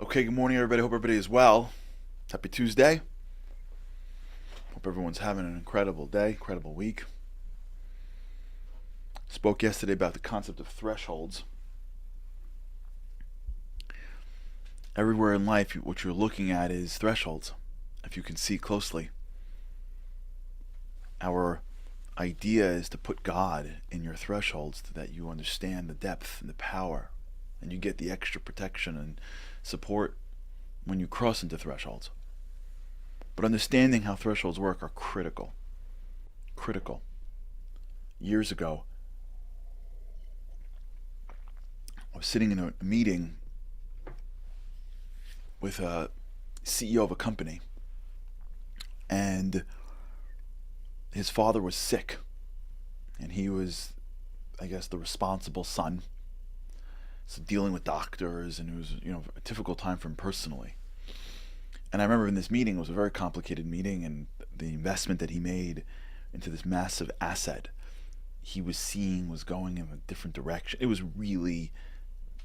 Okay, good morning, everybody. Hope everybody is well. Happy Tuesday. Hope everyone's having an incredible day, incredible week. Spoke yesterday about the concept of thresholds. Everywhere in life, what you're looking at is thresholds. If you can see closely, our idea is to put God in your thresholds so that you understand the depth and the power, and you get the extra protection and support when you cross into thresholds. But understanding how thresholds work are critical. Critical. Years ago, I was sitting in a meeting with a CEO of a company, and his father was sick, and he was, I guess, the responsible son. So dealing with doctors, and it was, a difficult time for him personally. And I remember in this meeting, it was a very complicated meeting, and the investment that he made into this massive asset he was seeing was going in a different direction. It was really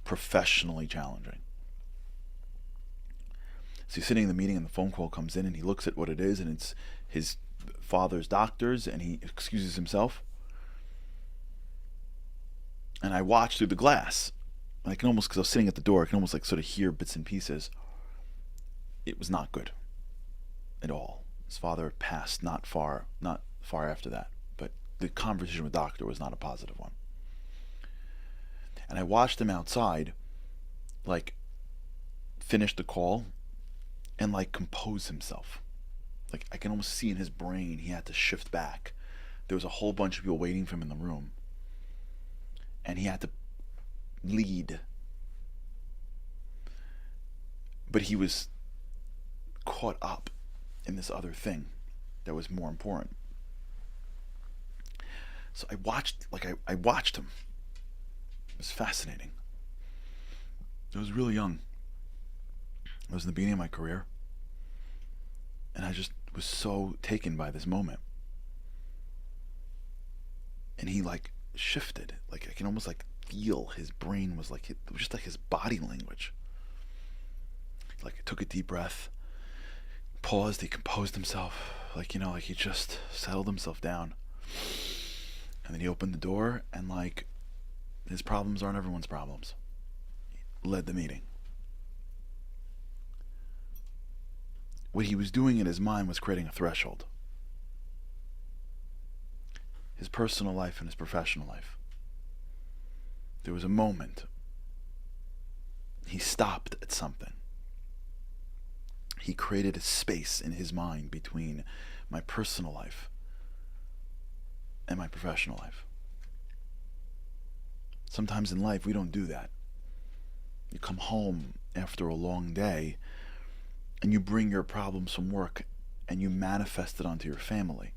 professionally challenging. So he's sitting in the meeting, and the phone call comes in, and he looks at what it is, and it's his father's doctors, and he excuses himself. And I watch through the glass. And I can almost, because I was sitting at the door, I can almost like sort of hear bits and pieces. It was not good at all. His father passed not far after that, but the conversation with the doctor was not a positive one. And I watched him outside, like, finish the call and like compose himself. Like, I can almost see in his brain he had to shift back. There was a whole bunch of people waiting for him in the room, and he had to lead. But he was caught up in this other thing that was more important. So I watched him. It was fascinating. I was really young. I was in the beginning of my career, and I just was so taken by this moment. And he like shifted. Like, I can almost like feel his brain was like, it was just like his body language. Like, he took a deep breath, paused, he composed himself, like he just settled himself down. And then he opened the door, and like, his problems aren't everyone's problems. He led the meeting. What he was doing in his mind was creating a threshold. His personal life and his professional life. There was a moment. He stopped at something. He created a space in his mind between my personal life and my professional life. Sometimes in life we don't do that. You come home after a long day and you bring your problems from work and you manifest it onto your family.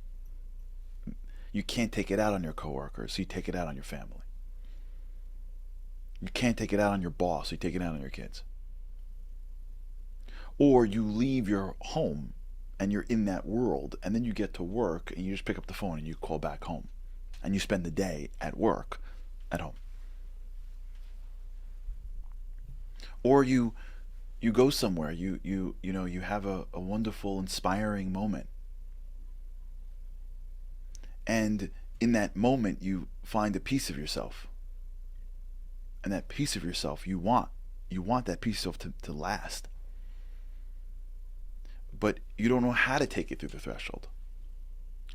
You can't take it out on your coworkers, so you take it out on your family. You can't take it out on your boss, so you take it out on your kids. Or you leave your home and you're in that world, and then you get to work and you just pick up the phone and you call back home. And you spend the day at work, at home. Or you go somewhere, you have a wonderful, inspiring moment. And in that moment you find a piece of yourself. And that piece of yourself you want. You want that piece of yourself to last. But you don't know how to take it through the threshold.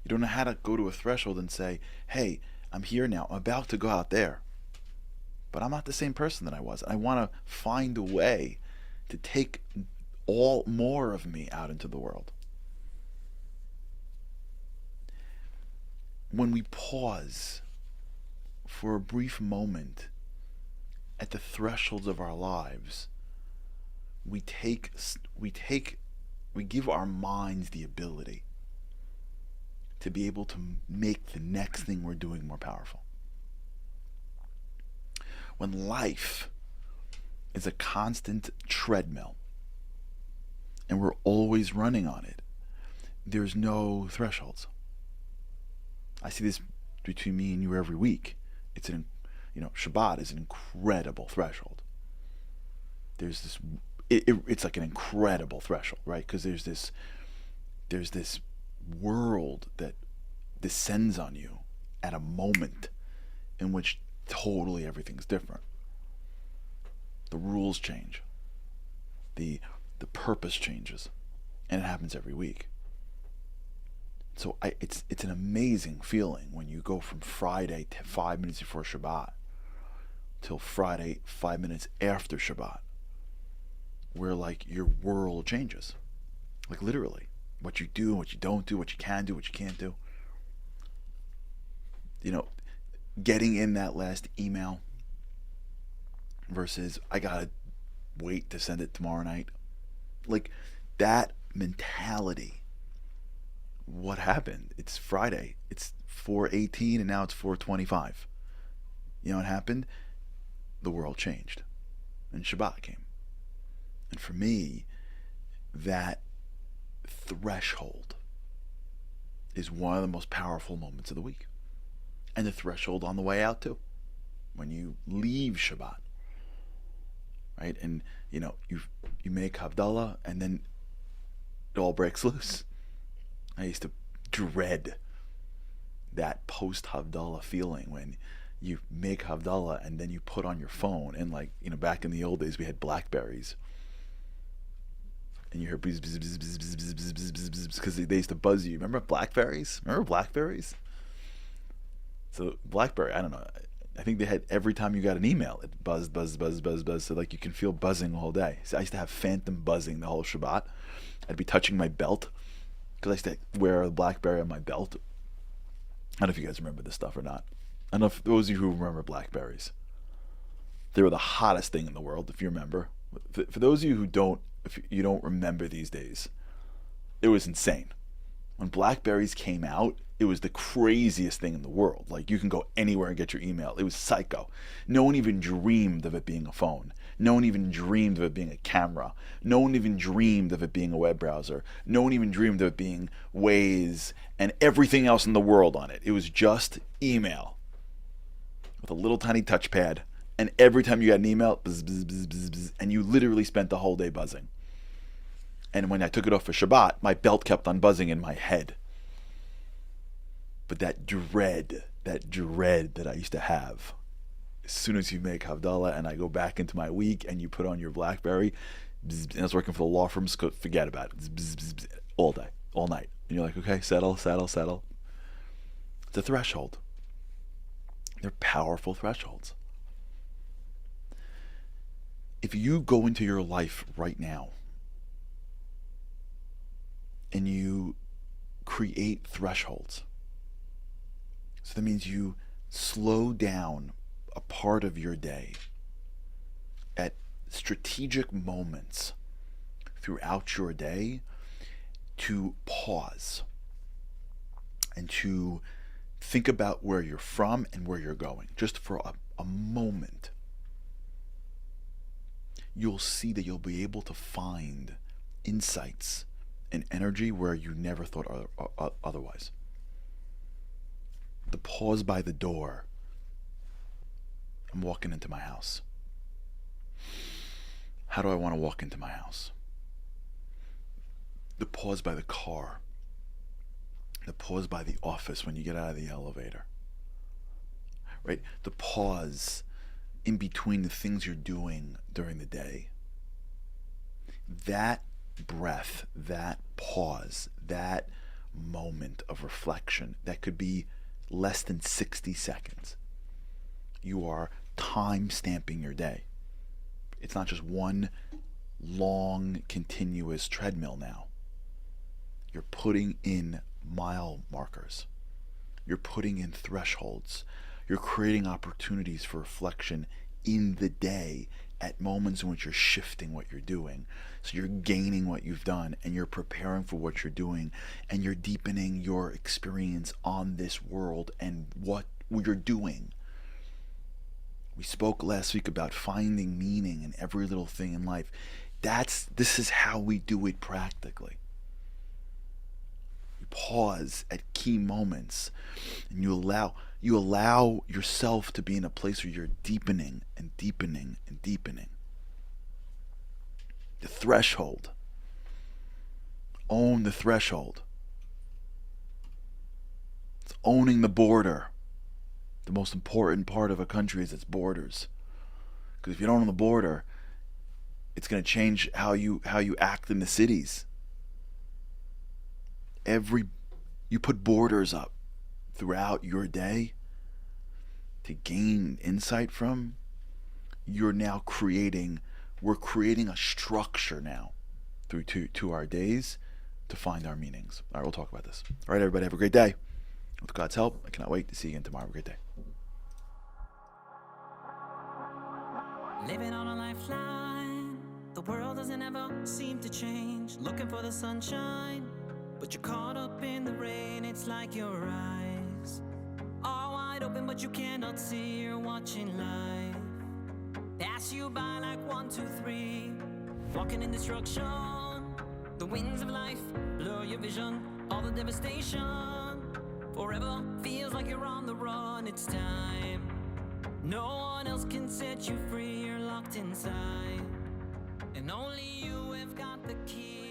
You don't know how to go to a threshold and say, hey, I'm here now. I'm about to go out there. But I'm not the same person that I was. I want to find a way to take all more of me out into the world. When we pause for a brief moment at the thresholds of our lives, we give our minds the ability to be able to make the next thing we're doing more powerful. When life is a constant treadmill and we're always running on it, there's no thresholds. I see this between me and you every week. Shabbat is an incredible threshold. There's this it's like an incredible threshold, right? Because there's this world that descends on you at a moment in which totally everything's different. The rules change. The purpose changes, and it happens every week. So it's an amazing feeling when you go from Friday to 5 minutes before Shabbat till Friday 5 minutes after Shabbat, where like your world changes, like literally, what you do, what you don't do, what you can do, what you can't do. You know, getting in that last email versus I gotta wait to send it tomorrow night. Like that mentality. What happened? It's Friday. It's 4:18 and now it's 4:25. You know what happened? The world changed. And Shabbat came. And for me, that threshold is one of the most powerful moments of the week. And the threshold on the way out too. When you leave Shabbat. Right? And you make Havdalah and then it all breaks loose. I used to dread that post Havdalah feeling when you make Havdalah and then you put on your phone, and like, back in the old days we had Blackberries. And you hear bzz bzz bzz bzz bzz bzz bzz bzz bzz because they used to buzz you. Remember Blackberries? So BlackBerry, I don't know. I think they had every time you got an email, it buzzed, buzz, buzz, buzz, buzz. So like you can feel buzzing the whole day. So I used to have phantom buzzing the whole Shabbat. I'd be touching my belt because I used to wear a BlackBerry on my belt. I don't know if you guys remember this stuff or not. I don't know if those of you who remember Blackberries. They were the hottest thing in the world, if you remember. For those of you who don't, if you don't remember these days, it was insane. When Blackberries came out, it was the craziest thing in the world. Like, you can go anywhere and get your email. It was psycho. No one even dreamed of it being a phone. No one even dreamed of it being a camera. No one even dreamed of it being a web browser. No one even dreamed of it being Waze and everything else in the world on it. It was just email with a little tiny touchpad. And every time you got an email, bzz, bzz, bzz, bzz, bzz, and you literally spent the whole day buzzing. And when I took it off for Shabbat, my belt kept on buzzing in my head. But that dread that I used to have, as soon as you make Havdalah and I go back into my week and you put on your BlackBerry, bzz, and I was working for the law firms, forget about it, bzz, bzz, bzz, all day, all night. And you're like, okay, settle. It's a threshold. They're powerful thresholds. If you go into your life right now and you create thresholds, so that means you slow down a part of your day at strategic moments throughout your day to pause and to think about where you're from and where you're going, just for a moment. You'll see that you'll be able to find insights and energy where you never thought otherwise. The pause by the door. I'm walking into my house. How do I want to walk into my house? The pause by the car. The pause by the office when you get out of the elevator. Right? The pause in between the things you're doing during the day. That breath, that pause, that moment of reflection, that could be less than 60 seconds. You are time stamping your day. It's not just one long, continuous treadmill now. You're putting in mile markers. You're putting in thresholds. You're creating opportunities for reflection in the day at moments in which you're shifting what you're doing. So you're gaining what you've done and you're preparing for what you're doing and you're deepening your experience on this world and what you're doing. We spoke last week about finding meaning in every little thing in life. This is how we do it practically. You pause at key moments and you allow yourself to be in a place where you're deepening and deepening and deepening. The threshold. Own the threshold. It's owning the border. The most important part of a country is its borders. Because if you don't own the border, it's going to change how you act in the cities. You put borders up throughout your day to gain insight from. We're creating a structure now through to our days to find our meanings. All right, we'll talk about this. All right, everybody, have a great day. With God's help, I cannot wait to see you again tomorrow. Have a great day. Living on a lifeline, the world doesn't ever seem to change. Looking for the sunshine, but you're caught up in the rain. It's like your eyes are wide open, but you cannot see. You're watching life pass you by like 1, 2, 3. Walking in destruction, the winds of life blur your vision. All the devastation forever feels like you're on the run. It's time. No one else can set you free. You're locked inside, and only you have got the key.